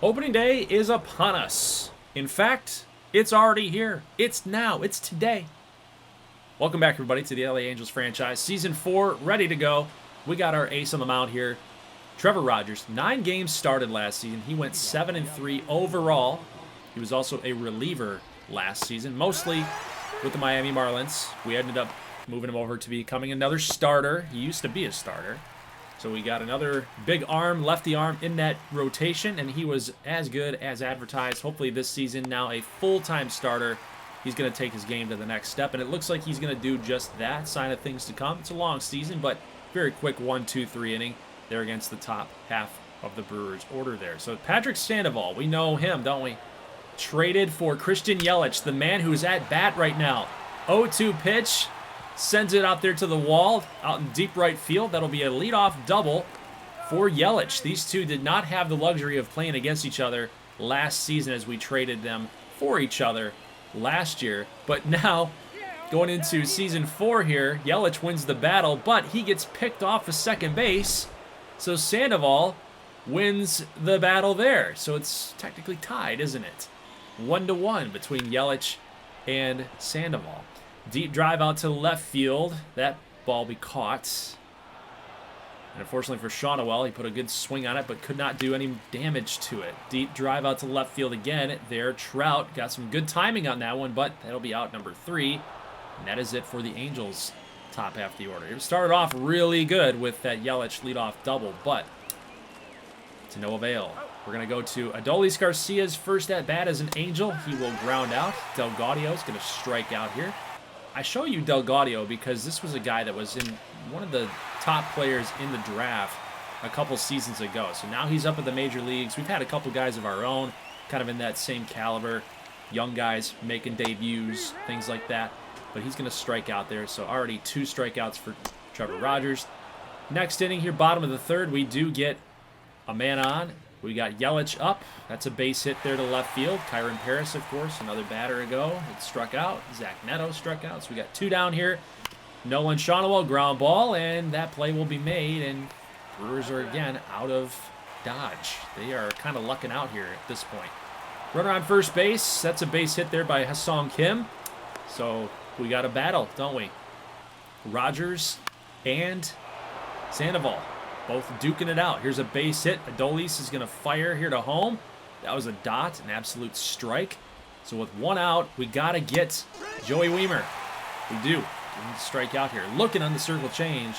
Opening day is upon us. In fact, it's already here. It's now. It's today. Welcome back, everybody, to the LA Angels franchise. Season 4, ready to go. We got our ace on the mound here. Trevor Rogers, 9 games started last season. He went 7-3 overall. He was also a reliever last season, mostly with the Miami Marlins. We ended up moving him over to becoming another starter. He used to be a starter. So we got another big arm, lefty arm in that rotation, and he was as good as advertised. Hopefully this season, now a full-time starter, he's going to take his game to the next step, and it looks like he's going to do just that. Sign of things to come. It's a long season, but very quick 1-2-3 inning there against the top half of the Brewers' order there. So Patrick Sandoval, we know him, don't we? Traded for Christian Yelich, the man who's at bat right now. 0-2 pitch. Sends it out there to the wall, out in deep right field. That'll be a leadoff double for Yelich. These two did not have the luxury of playing against each other last season as we traded them for each other last year. But now, going into season 4 here, Yelich wins the battle, but he gets picked off of second base. So Sandoval wins the battle there. So it's technically tied, isn't it? 1-1 between Yelich and Sandoval. Deep drive out to left field. That ball be caught. And unfortunately for Shonawell, he put a good swing on it, but could not do any damage to it. Deep drive out to left field again. There, Trout got some good timing on that one, but that'll be out number 3. And that is it for the Angels' top half of the order. It started off really good with that Yelich leadoff double, but to no avail. We're going to go to Adolis Garcia's first at-bat as an Angel. He will ground out. Del Gaudio's going to strike out here. I show you Del Gaudio because this was a guy that was in one of the top players in the draft a couple seasons ago. So now he's up at the major leagues. We've had a couple guys of our own kind of in that same caliber. Young guys making debuts, things like that. But he's going to strike out there. So already 2 strikeouts for Trevor Rogers. Next inning here, bottom of the 3rd, we do get a man on. We got Yelich up. That's a base hit there to left field. Kyron Paris, of course, another batter ago. It struck out. Zach Neto struck out. So we got 2 down here. Nolan Shonawell, ground ball, and that play will be made. And Brewers are again out of dodge. They are kind of lucking out here at this point. Runner on first base. That's a base hit there by Ha-Seong Kim. So we got a battle, don't we? Rogers and Sandoval both duking it out. Here's a base hit. Adolis is going to fire here to home. That was a dot, an absolute strike. So with 1 out, we got to get Joey Wiemer. We do. We need to strike out here. Looking on the circle change.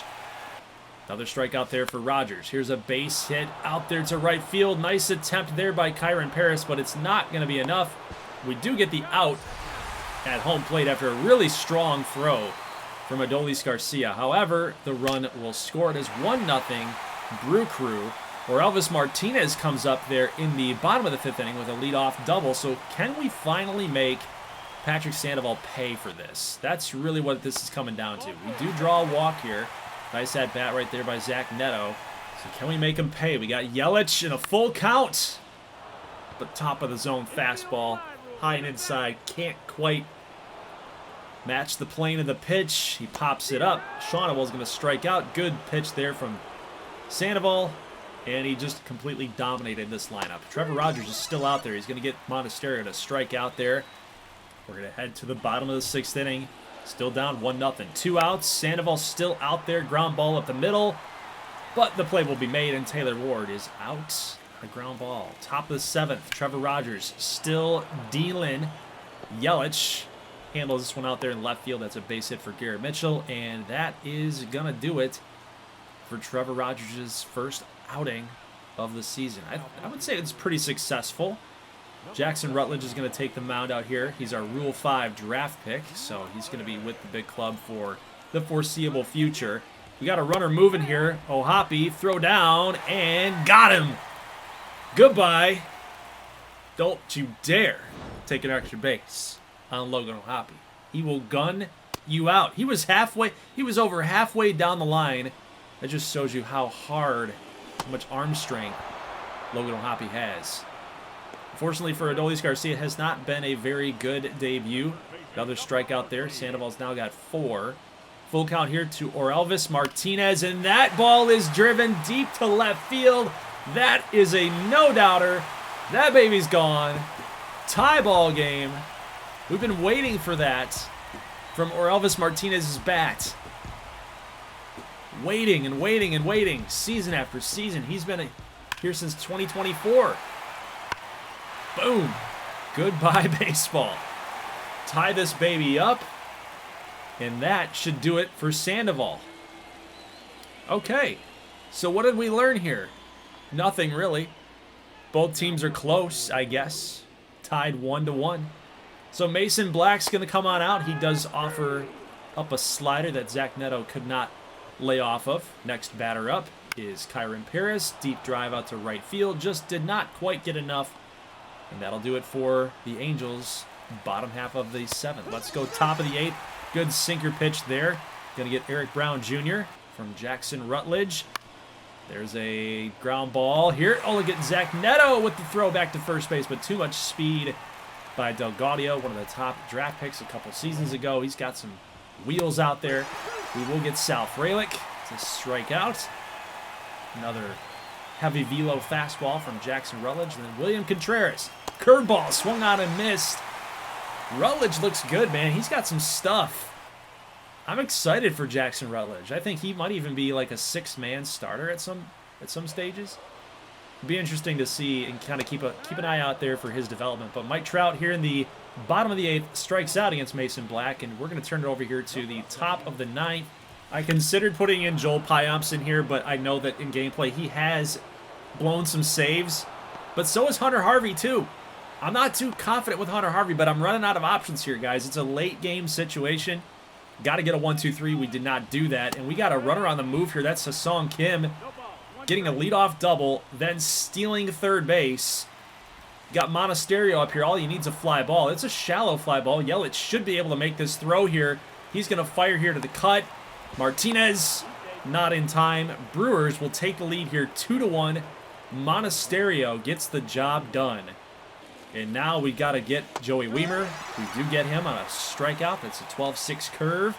Another strikeout there for Rogers. Here's a base hit out there to right field. Nice attempt there by Kyron Paris, but it's not going to be enough. We do get the out at home plate after a really strong throw from Adolis Garcia. However, the run will score it as 1-0 Brew Crew, where Elvis Martinez comes up there in the bottom of the 5th inning with a leadoff double. So can we finally make Patrick Sandoval pay for this? That's really what this is coming down to. We do draw a walk here. Nice at bat right there by Zach Neto. So can we make him pay? We got Yelich in a full count. But top of the zone fastball, high and inside, can't quite match the plane of the pitch. He pops it up. Shonawell's going to strike out. Good pitch there from Sandoval. And he just completely dominated this lineup. Trevor Rogers is still out there. He's going to get Monasterio to strike out there. We're going to head to the bottom of the 6th inning. Still down 1-0. 2 outs. Sandoval still out there. Ground ball up the middle. But the play will be made, and Taylor Ward is out. A ground ball. Top of the 7th. Trevor Rogers still dealing. Yelich handles this one out there in left field. That's a base hit for Garrett Mitchell, and that is going to do it for Trevor Rogers' first outing of the season. I would say it's pretty successful. Jackson Rutledge is going to take the mound out here. He's our Rule 5 draft pick, so he's going to be with the big club for the foreseeable future. We got a runner moving here. O'Hoppe, throw down, and got him. Goodbye. Don't you dare take an extra base on Logan O'Hoppe. He will gun you out. He was over halfway down the line. That just shows you how much arm strength Logan O'Hoppe has. Unfortunately for Adolis Garcia, it has not been a very good debut. Another strikeout there. Sandoval's now got 4. Full count here to Orelvis Martinez, and that ball is driven deep to left field. That is a no-doubter. That baby's gone. Tie ball game. We've been waiting for that from Orelvis Martinez's bat. Waiting and waiting and waiting. Season after season. He's been here since 2024. Boom. Goodbye, baseball. Tie this baby up. And that should do it for Sandoval. Okay. So what did we learn here? Nothing, really. Both teams are close, I guess. Tied 1-1. So Mason Black's going to come on out. He does offer up a slider that Zach Neto could not lay off of. Next batter up is Kyron Paris. Deep drive out to right field. Just did not quite get enough. And that'll do it for the Angels. Bottom half of the 7th. Let's go top of the 8th. Good sinker pitch there. Going to get Eric Brown Jr. from Jackson Rutledge. There's a ground ball here. Oh, look at Zach Neto with the throw back to first base, but too much speed by Del Gaudio, one of the top draft picks a couple seasons ago. He's got some wheels out there. We will get Sal Frelick to strike out. Another heavy velo fastball from Jackson Rutledge. And then William Contreras. Curveball swung on and missed. Rutledge looks good, man. He's got some stuff. I'm excited for Jackson Rutledge. I think he might even be like a 6-man starter at some stages. It'd be interesting to see and kind of keep an eye out there for his development. But Mike Trout here in the bottom of the 8th strikes out against Mason Black, and we're going to turn it over here to the top of the 9th. I considered putting in Joel Payamps in here, but I know that in gameplay he has blown some saves. But so is Hunter Harvey too. I'm not too confident with Hunter Harvey, but I'm running out of options here, guys. It's a late game situation. Got to get a 1-2-3. We did not do that. And we got a runner on the move here. That's Ha-Seong Kim getting a leadoff double, then stealing third base. Got Monasterio up here. All he needs is a fly ball. It's a shallow fly ball. Yelich should be able to make this throw here. He's going to fire here to the cut. Martinez not in time. Brewers will take the lead here 2-1. Monasterio gets the job done. And now we got to get Joey Wiemer. We do get him on a strikeout. That's a 12-6 curve.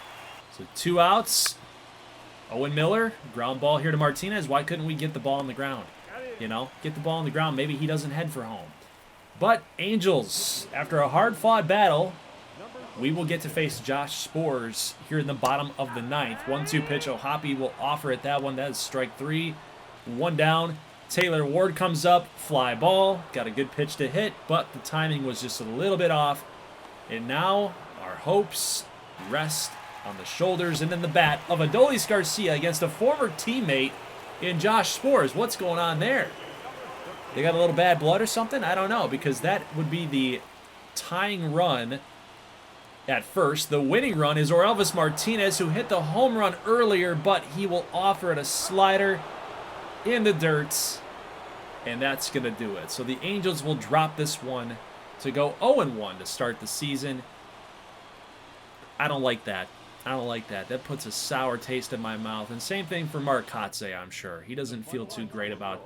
So 2 outs. Owen Miller, ground ball here to Martinez. Why couldn't we get the ball on the ground? You know, get the ball on the ground. Maybe he doesn't head for home. But Angels, after a hard-fought battle, we will get to face Josh Spores here in the bottom of the 9th. 1-2 pitch. O'Hoppe will offer it that one. That is strike 3. 1 down. Taylor Ward comes up, fly ball, got a good pitch to hit, but the timing was just a little bit off. And now our hopes rest on the shoulders and then the bat of Adolis Garcia against a former teammate in Josh Spores. What's going on there? They got a little bad blood or something? I don't know, because that would be the tying run at first. The winning run is Orelvis Martinez, who hit the home run earlier, but he will offer it a slider in the dirt, and that's going to do it. So the Angels will drop this one to go 0-1 to start the season. I don't like that. I don't like that. That puts a sour taste in my mouth. And same thing for Mark Kotze, I'm sure. He doesn't feel too great about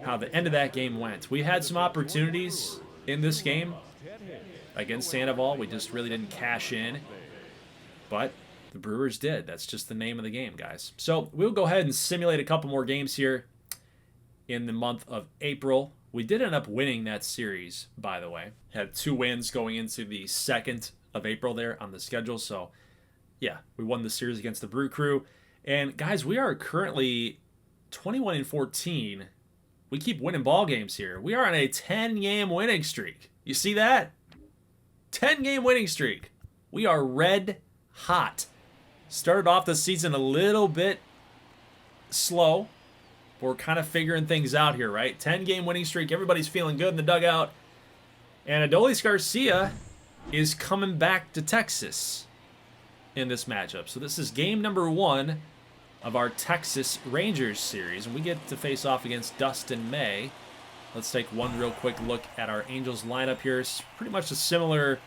how the end of that game went. We had some opportunities in this game against Sandoval. We just really didn't cash in. But the Brewers did. That's just the name of the game, guys. So we'll go ahead and simulate a couple more games here in the month of April. We did end up winning that series, by the way. Had 2 wins going into the 2nd of April there on the schedule. So, yeah, we won the series against the Brew Crew. And, guys, we are currently 21-14. We keep winning ball games here. We are on a 10-game winning streak. You see that? 10-game winning streak. We are red hot. Started off the season a little bit slow. We're kind of figuring things out here, right? 10-game winning streak. Everybody's feeling good in the dugout. And Adolis Garcia is coming back to Texas in this matchup. So this is game number 1 of our Texas Rangers series. And we get to face off against Dustin May. Let's take one real quick look at our Angels lineup here. It's pretty much a similar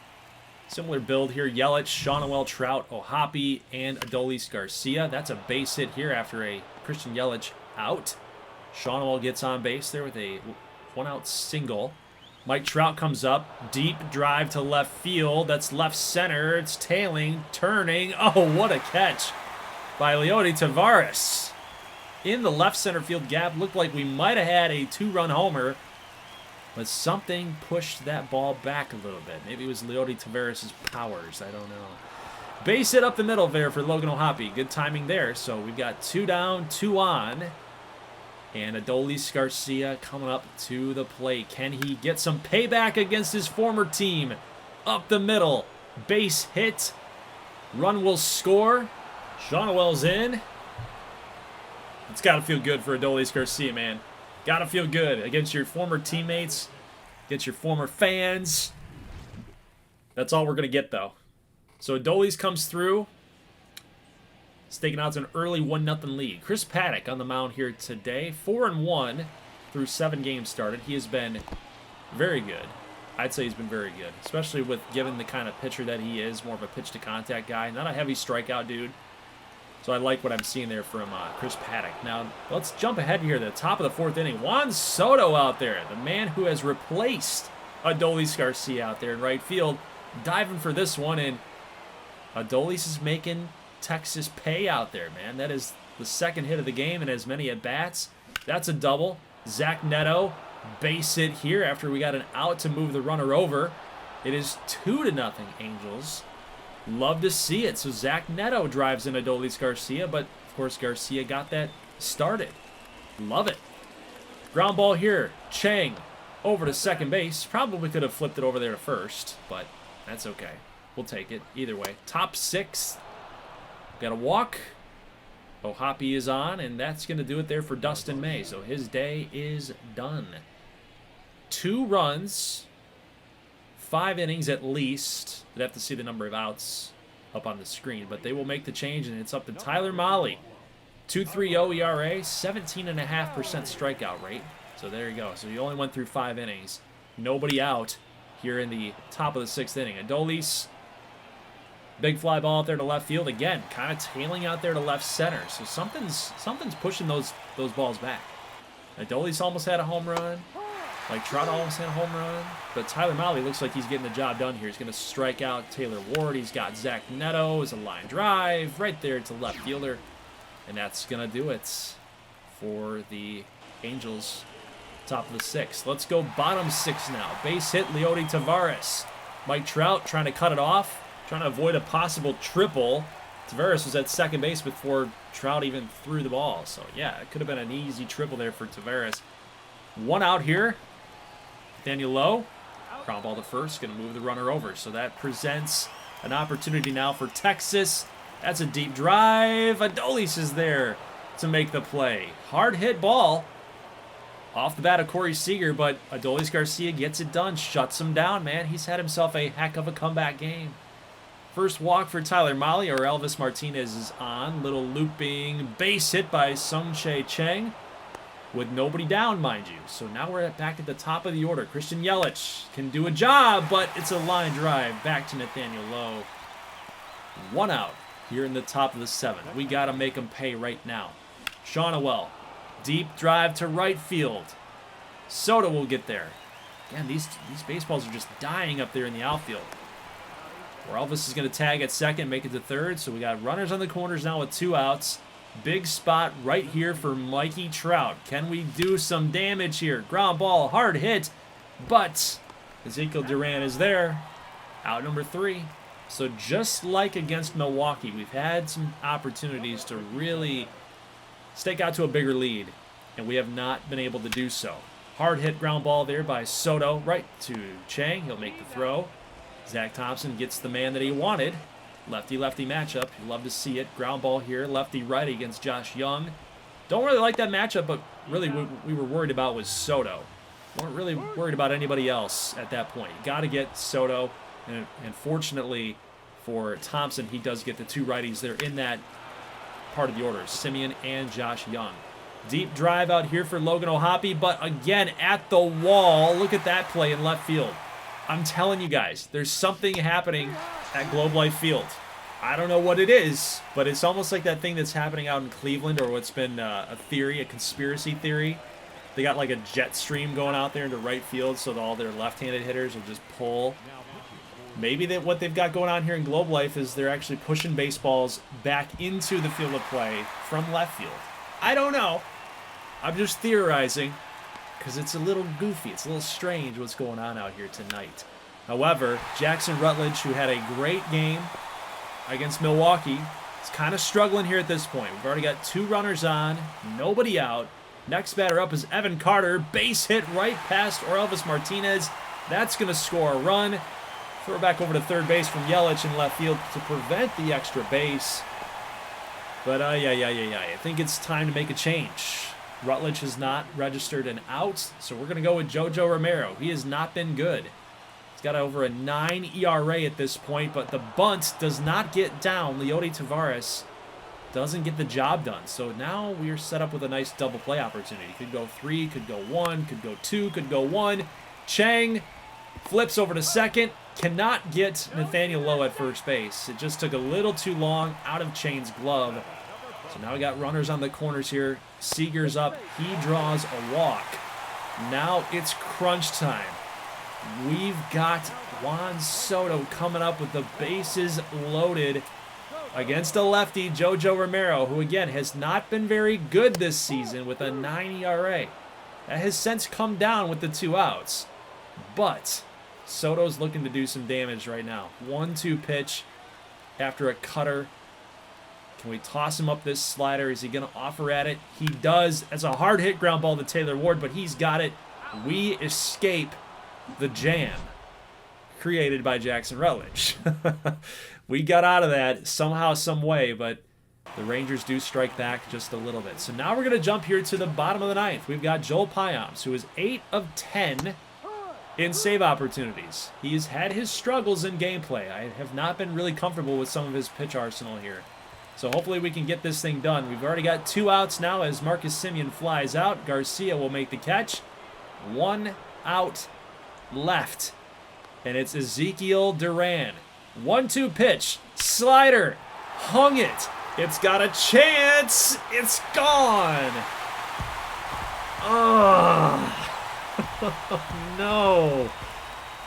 build here. Yelich, Shawnuel, Trout, O'Hoppe, and Adolis Garcia. That's a base hit here after a Christian Yelich out. Shawnuel gets on base there with a 1-out single. Mike Trout comes up. Deep drive to left field. That's left center. It's tailing, turning. Oh, what a catch by Leody Taveras. In the left center field gap. Looked like we might have had a 2-run homer. but something pushed that ball back a little bit. Maybe it was Leody Taveras' powers. I don't know. Base hit up the middle there for Logan O'Hoppe. Good timing there. So we've got 2 down, 2 on. And Adolis Garcia coming up to the plate. Can he get some payback against his former team? Up the middle. Base hit. Run will score. Shonwell's in. It's got to feel good for Adolis Garcia, man. Got to feel good against your former teammates, against your former fans. That's all we're going to get, though. So Adolis comes through. It's taken out to an early 1-0 lead. Chris Paddock on the mound here today. 4-1 through 7 games started. He has been very good. I'd say he's been very good, especially with given the kind of pitcher that he is, more of a pitch-to-contact guy, not a heavy strikeout dude. So I like what I'm seeing there from Chris Paddock. Now, let's jump ahead here to the top of the 4th inning. Juan Soto out there, the man who has replaced Adolis Garcia out there in right field, diving for this one, and Adolis is making Texas pay out there, man. That is the 2nd hit of the game and as many at-bats. That's a double. Zach Neto, base hit here after we got an out to move the runner over. It is 2-0 Angels. Love to see it. So Zach Neto drives in Adolis Garcia, but of course Garcia got that started. Love it. Ground ball here. Chang over to second base. Probably could have flipped it over there to first, but that's okay. We'll take it either way. Top 6. Got a walk. O'Hoppe is on, and that's going to do it there for Dustin May. So his day is done. 2 runs, 5 innings at least. I'd have to see the number of outs up on the screen, but they will make the change, and it's up to Tyler Mahle. 2.30 ERA, 17.5% strikeout rate. So there you go. So he only went through 5 innings. Nobody out here in the top of the 6th inning. Adolis, big fly ball out there to left field. Again, kind of tailing out there to left center. So something's pushing those balls back. Adolis almost had a home run. Like Trout almost had a home run. But Tyler Mahle looks like he's getting the job done here. He's going to strike out Taylor Ward. He's got Zach Neto as a line drive right there to left fielder. And that's going to do it for the Angels. Top of the 6th. Let's go bottom 6 now. Base hit, Leody Taveras. Mike Trout trying to cut it off. Trying to avoid a possible triple. Taveras was at second base before Trout even threw the ball. So, yeah, it could have been an easy triple there for Taveras. 1 out here. Daniel Lowe. Ground ball to first. Going to move the runner over. So that presents an opportunity now for Texas. That's a deep drive. Adolis is there to make the play. Hard hit ball. Off the bat of Corey Seager, but Adolis Garcia gets it done. Shuts him down, man. He's had himself a heck of a comeback game. First walk for Tyler Mahle, or Elvis Martinez is on. Little looping base hit by Sung-Chae Chang with nobody down, mind you. So now we're back at the top of the order. Christian Yelich can do a job, but it's a line drive back to Nathaniel Lowe. 1 out here in the top of the 7th. We got to make him pay right now. Shonwell, deep drive to right field. Soto will get there. Again, these baseballs are just dying up there in the outfield. Where Elvis is going to tag at second, make it to third. So we got runners on the corners now with 2 outs. Big spot right here for Mikey Trout. Can we do some damage here? Ground ball, hard hit, but Ezekiel Duran is there. Out number 3. So just like against Milwaukee, we've had some opportunities to really stake out to a bigger lead, and we have not been able to do so. Hard hit ground ball there by Soto right to Chang. He'll make the throw. Zach Thompson gets the man that he wanted. Lefty-lefty matchup. You love to see it. Ground ball here. Lefty-righty against Josh Young. Don't really like that matchup, but really what we were worried about was Soto. Weren't really worried about anybody else at that point. You got to get Soto. And fortunately for Thompson, he does get the 2 righties there in that part of the order. Simeon and Josh Young. Deep drive out here for Logan O'Hoppe, but again at the wall. Look at that play in left field. I'm telling you guys, there's something happening at Globe Life Field. I don't know what it is, but it's almost like that thing that's happening out in Cleveland, or what's been a theory, a conspiracy theory. They got like a jet stream going out there into right field, so that all their left-handed hitters will just pull. Maybe what they've got going on here in Globe Life is they're actually pushing baseballs back into the field of play from left field. I don't know. I'm just theorizing. because it's a little goofy. It's a little strange what's going on out here tonight. However, Jackson Rutledge, who had a great game against Milwaukee, is kind of struggling here at this point. We've already got 2 runners on, nobody out. Next batter up is Evan Carter. Base hit right past Orelvis Martinez. That's going to score a run. Throw back over to third base from Yelich in left field to prevent the extra base. But I think it's time to make a change. Rutledge has not registered an out, so we're going to go with JoJo Romero. He has not been good. He's got over a 9 ERA at this point, but the bunt does not get down. Leody Taveras doesn't get the job done. So now we are set up with a nice double play opportunity. Could go 3, could go 1, could go 2, could go 1. Chang flips over to second. Cannot get Nathaniel Lowe at first base. It just took a little too long out of Chang's glove. So now we got runners on the corners here. Seager's up. He draws a walk. Now it's crunch time. We've got Juan Soto coming up with the bases loaded against a lefty, JoJo Romero, who again has not been very good this season with a 9 ERA. That has since come down with the 2 outs. But Soto's looking to do some damage right now. 1-2 pitch after a cutter. Can we toss him up this slider? Is he going to offer at it? He does. It's a hard hit ground ball to Taylor Ward, but he's got it. We escape the jam created by Jackson Rutledge. We got out of that somehow, some way, but the Rangers do strike back just a little bit. So now we're going to jump here to the bottom of the 9th. We've got Joel Payamps, who is 8 of 10 in save opportunities. He's had his struggles in gameplay. I have not been really comfortable with some of his pitch arsenal here. So hopefully we can get this thing done. We've already got 2 outs now as Marcus Semien flies out. Garcia will make the catch. 1 out left. And it's Ezekiel Duran. 1-2 pitch. Slider. Hung it. It's got a chance. It's gone. Oh. No.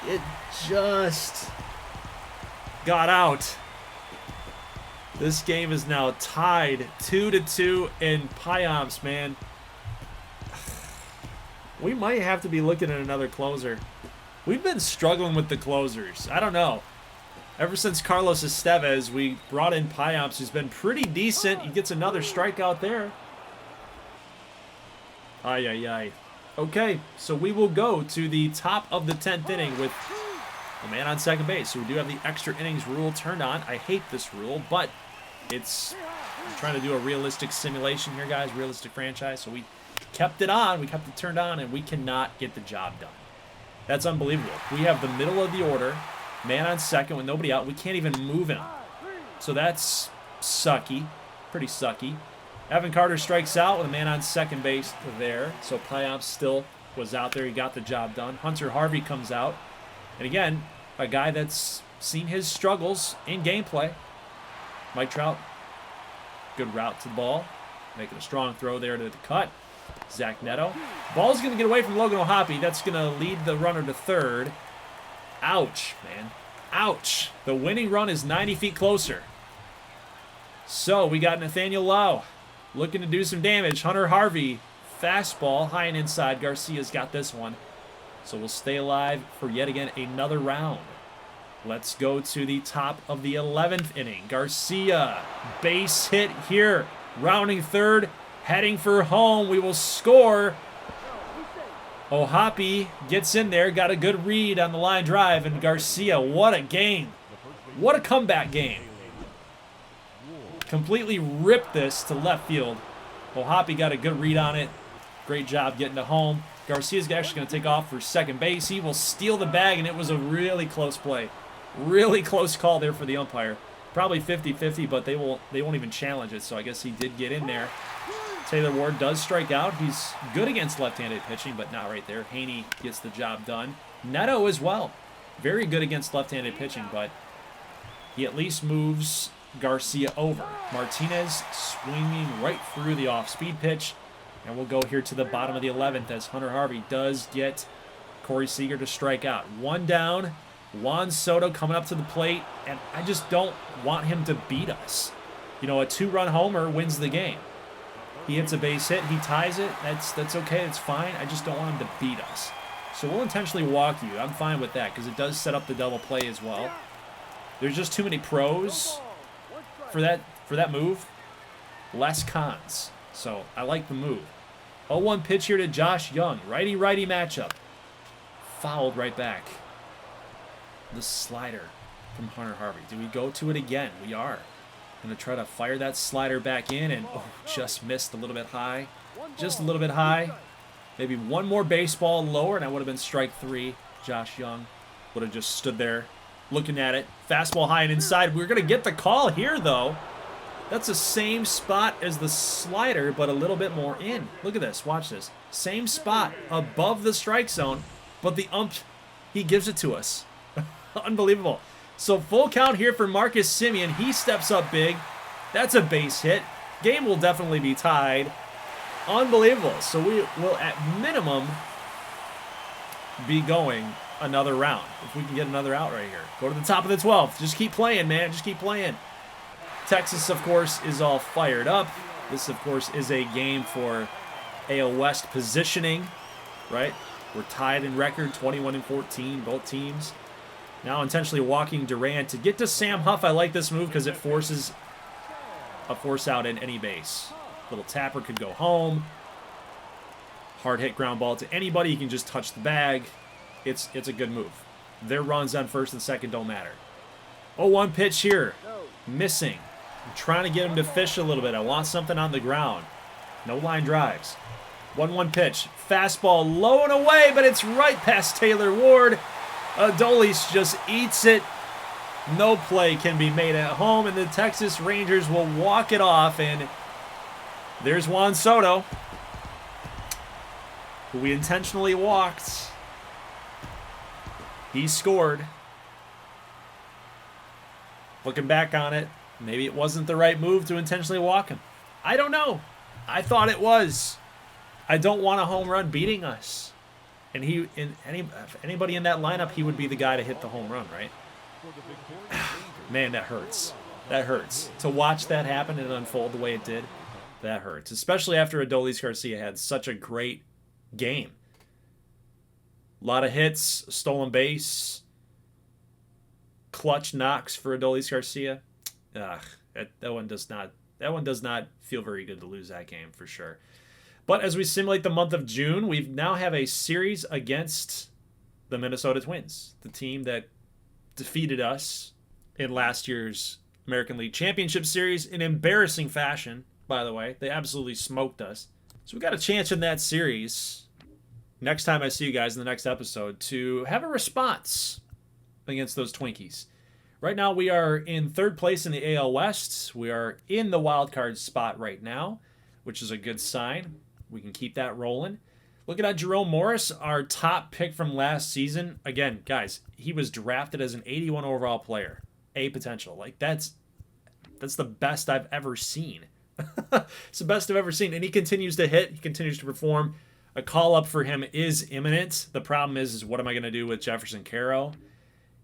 It just got out. This game is now tied 2-2 in Payamps, man. We might have to be looking at another closer. We've been struggling with the closers. I don't know. Ever since Carlos Estevez, we brought in Payamps, who's been pretty decent. He gets another strikeout there. Ay. Okay, so we will go to the top of the 10th inning with a man on second base. So we do have the extra innings rule turned on. I hate this rule, but I'm trying to do a realistic simulation here, guys. Realistic franchise. So we kept it on. We kept it turned on, and we cannot get the job done. That's unbelievable. We have the middle of the order. Man on second with nobody out. We can't even move him. So that's sucky. Pretty sucky. Evan Carter strikes out with a man on second base there. So Payamps still was out there. He got the job done. Hunter Harvey comes out. And again, a guy that's seen his struggles in gameplay. Mike Trout, good route to the ball. Making a strong throw there to the cut. Zach Neto. Ball's going to get away from Logan O'Hoppe. That's going to lead the runner to third. Ouch, man. Ouch. The winning run is 90 feet closer. So we got Nathaniel Lowe looking to do some damage. Hunter Harvey, fastball, high and inside. Garcia's got this one. So we'll stay alive for yet again another round. Let's go to the top of the 11th inning. Garcia, base hit here. Rounding third, heading for home. We will score. O'Hoppe gets in there, got a good read on the line drive, and Garcia, what a game. What a comeback game. Completely ripped this to left field. O'Hoppe got a good read on it. Great job getting to home. Garcia's actually going to take off for second base. He will steal the bag, and it was a really close play. Really close call there for the umpire. Probably 50-50, but they won't even challenge it, so I guess he did get in there. Taylor Ward does strike out. He's good against left-handed pitching, but not right there. Haney gets the job done. Neto as well. Very good against left-handed pitching, but he at least moves Garcia over. Martinez swinging right through the off-speed pitch. And we'll go here to the bottom of the 11th as Hunter Harvey does get Corey Seager to strike out. One down. Juan Soto coming up to the plate, and I just don't want him to beat us. You know, a 2-run homer wins the game. He hits a base hit. He ties it. That's okay. It's fine. I just don't want him to beat us. So we'll intentionally walk you. I'm fine with that because it does set up the double play as well. There's just too many pros for that move. Less cons. So I like the move. 0-1 pitch here to Josh Young. Righty-righty matchup. Fouled right back. The slider from Hunter Harvey. Do we go to it again? We are. Going to try to fire that slider back in, and just missed a little bit high. Just a little bit high. Maybe one more baseball lower, and I would have been strike 3. Josh Young would have just stood there looking at it. Fastball high and inside. We're going to get the call here, though. That's the same spot as the slider, but a little bit more in. Look at this. Watch this. Same spot above the strike zone, but the ump, he gives it to us. Unbelievable. So full count here for Marcus Semien. He steps up big. That's a base hit. Game will definitely be tied. Unbelievable. So we will, at minimum, be going another round. If we can get another out right here. Go to the top of the 12th. Just keep playing, man. Just keep playing. Texas, of course, is all fired up. This, of course, is a game for AL West positioning, right? We're tied in record, 21-14, both teams. Now intentionally walking Durant to get to Sam Huff. I like this move because it forces a force out in any base. Little tapper could go home. Hard hit ground ball to anybody. You can just touch the bag. It's a good move. Their runs on first and second don't matter. 0-1 pitch here. Missing. I'm trying to get him to fish a little bit. I want something on the ground. No line drives. 1-1 pitch. Fastball low and away, but it's right past Taylor Ward. Adolis just eats it. No play can be made at home, and the Texas Rangers will walk it off. And there's Juan Soto, who we intentionally walked. He scored. Looking back on it, maybe it wasn't the right move to intentionally walk him. I don't know. I thought it was. I don't want a home run beating us. And anybody in that lineup, he would be the guy to hit the home run, right? Man, that hurts. That hurts. To watch that happen and unfold the way it did, that hurts. Especially after Adolis Garcia had such a great game. A lot of hits, stolen base, clutch knocks for Adolis Garcia. That one does not feel very good to lose that game for sure. But as we simulate the month of June, we now have a series against the Minnesota Twins, the team that defeated us in last year's American League Championship Series in embarrassing fashion, by the way. They absolutely smoked us. So we got a chance in that series, next time I see you guys in the next episode, to have a response against those Twinkies. Right now we are in third place in the AL West. We are in the wild card spot right now, which is a good sign. We can keep that rolling. Looking at Jerome Morris, our top pick from last season. Again, guys, he was drafted as an 81 overall player. A potential. Like, that's the best I've ever seen. It's the best I've ever seen. And he continues to hit. He continues to perform. A call-up for him is imminent. The problem is what am I going to do with Jefferson Caro?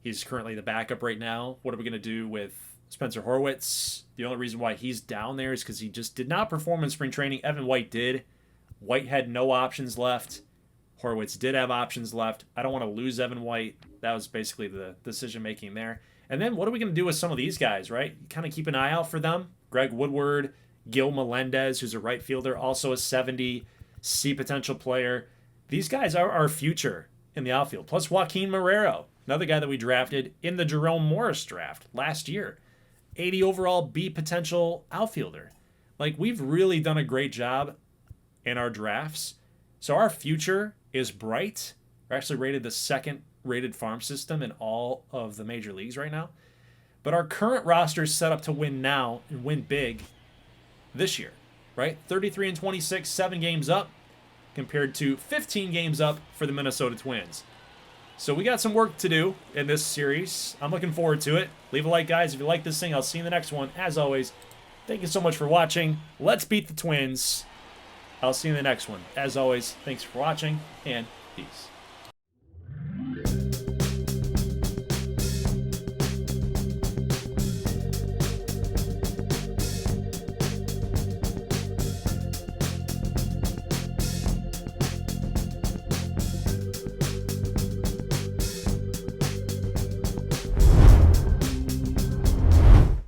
He's currently the backup right now. What are we going to do with Spencer Horwitz? The only reason why he's down there is because he just did not perform in spring training. Evan White did. White had no options left. Horwitz did have options left. I don't want to lose Evan White. That was basically the decision-making there. And then what are we going to do with some of these guys, right? Kind of keep an eye out for them. Greg Woodward, Gil Melendez, who's a right fielder, also a 70 C potential player. These guys are our future in the outfield. Plus Joaquin Marrero, another guy that we drafted in the Jerome Morris draft last year. 80 overall B potential outfielder. Like, we've really done a great job in our drafts. So our future is bright. We're actually rated the second rated farm system in all of the major leagues right now. But our current roster is set up to win now and win big this year, right? 33-26, 7 games up compared to 15 games up for the Minnesota Twins. So we got some work to do in this series. I'm looking forward to it. Leave a like, guys, if you like this thing. I'll see you in the next one. As always, thank you so much for watching. Let's beat the Twins. I'll see you in the next one. As always, thanks for watching, and peace.